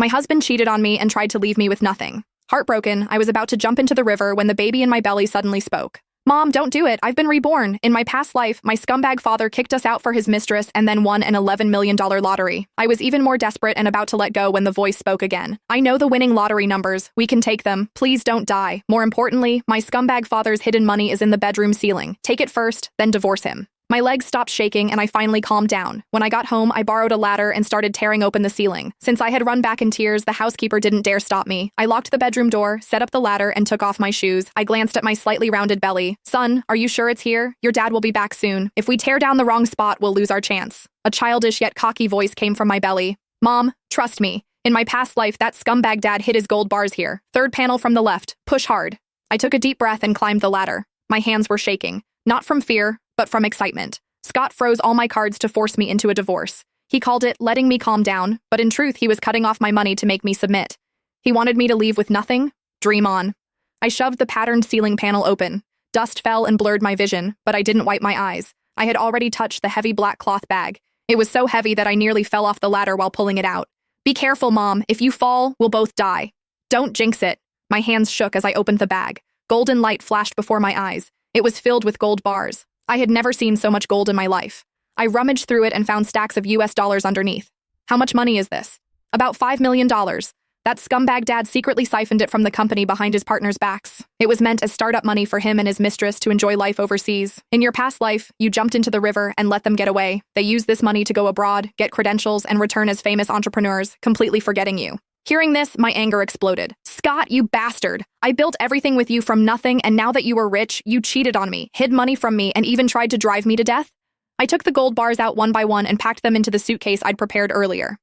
My husband cheated on me and tried to leave me with nothing. Heartbroken, I was about to jump into the river when the baby in my belly suddenly spoke. Mom, don't do it. I've been reborn. In my past life, my scumbag father kicked us out for his mistress and then won an $11 million lottery. I was even more desperate and about to let go when the voice spoke again. I know the winning lottery numbers. We can take them. Please don't die. More importantly, my scumbag father's hidden money is in the bedroom ceiling. Take it first, then divorce him. My legs stopped shaking and I finally calmed down. When I got home, I borrowed a ladder and started tearing open the ceiling. Since I had run back in tears, the housekeeper didn't dare stop me. I locked the bedroom door, set up the ladder, and took off my shoes. I glanced at my slightly rounded belly. Son, are you sure it's here? Your dad will be back soon. If we tear down the wrong spot, we'll lose our chance. A childish yet cocky voice came from my belly. Mom, trust me. In my past life, that scumbag dad hid his gold bars here. Third panel from the left. Push hard. I took a deep breath and climbed the ladder. My hands were shaking. Not from fear, but from excitement. Scott froze all my cards to force me into a divorce. He called it letting me calm down, but in truth, he was cutting off my money to make me submit. He wanted me to leave with nothing. Dream on. I shoved the patterned ceiling panel open. Dust fell and blurred my vision, but I didn't wipe my eyes. I had already touched the heavy black cloth bag. It was so heavy that I nearly fell off the ladder while pulling it out. Be careful, Mom. If you fall, we'll both die. Don't jinx it. My hands shook as I opened the bag. Golden light flashed before my eyes. It was filled with gold bars. I had never seen so much gold in my life. I rummaged through it and found stacks of US dollars underneath. How much money is this? About $5 million. That scumbag dad secretly siphoned it from the company behind his partner's backs. It was meant as startup money for him and his mistress to enjoy life overseas. In your past life, you jumped into the river and let them get away. They used this money to go abroad, get credentials, and return as famous entrepreneurs, completely forgetting you. Hearing this, my anger exploded. Scott, you bastard! I built everything with you from nothing, and now that you were rich, you cheated on me, hid money from me, and even tried to drive me to death? I took the gold bars out one by one and packed them into the suitcase I'd prepared earlier.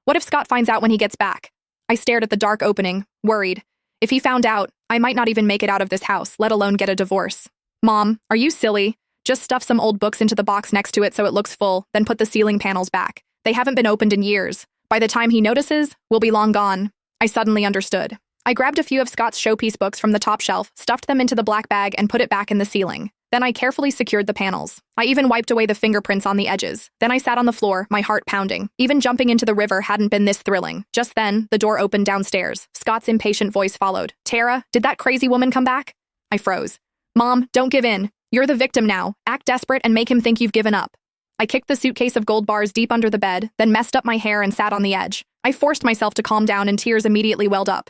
What if Scott finds out when he gets back? I stared at the dark opening, worried. If he found out, I might not even make it out of this house, let alone get a divorce. Mom, are you silly? Just stuff some old books into the box next to it so it looks full, then put the ceiling panels back. They haven't been opened in years. By the time he notices, we'll be long gone. I suddenly understood. I grabbed a few of Scott's showpiece books from the top shelf, stuffed them into the black bag, and put it back in the ceiling. Then I carefully secured the panels. I even wiped away the fingerprints on the edges. Then I sat on the floor, my heart pounding. Even jumping into the river hadn't been this thrilling. Just then, the door opened downstairs. Scott's impatient voice followed. Tara, did that crazy woman come back? I froze. Mom, don't give in. You're the victim now. Act desperate and make him think you've given up. I kicked the suitcase of gold bars deep under the bed, then messed up my hair and sat on the edge. I forced myself to calm down and tears immediately welled up.